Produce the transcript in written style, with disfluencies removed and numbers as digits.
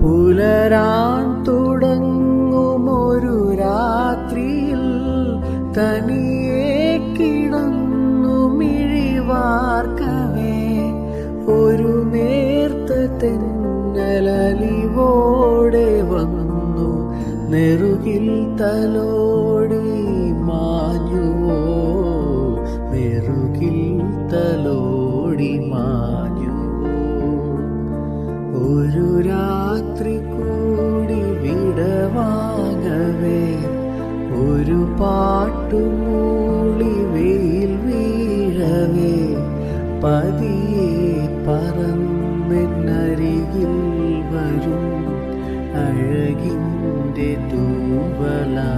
പുലരാൻ തുടങ്ങുമൊരു രാത്രിയിൽ തനിയെ കിടന്നു മിഴിവാർക്കവേ ഒരു നേർത്ത തെന്നലലിവോടെ വന്നു നെറുകിൽ തലോടി മാഞ്ഞുവോ, നെറുകിൽ തലോടി മാഞ്ഞുവോ. ഒരു രാത്രി കൂടി വിടവാങ്ങവേ ഒരു പാട്ടുമൂളി വെയിൽ വീഴവേ പതിയെ പറന്നെന്നരികിൽ വരും അഴകിൻ്റെ തൂവലാ.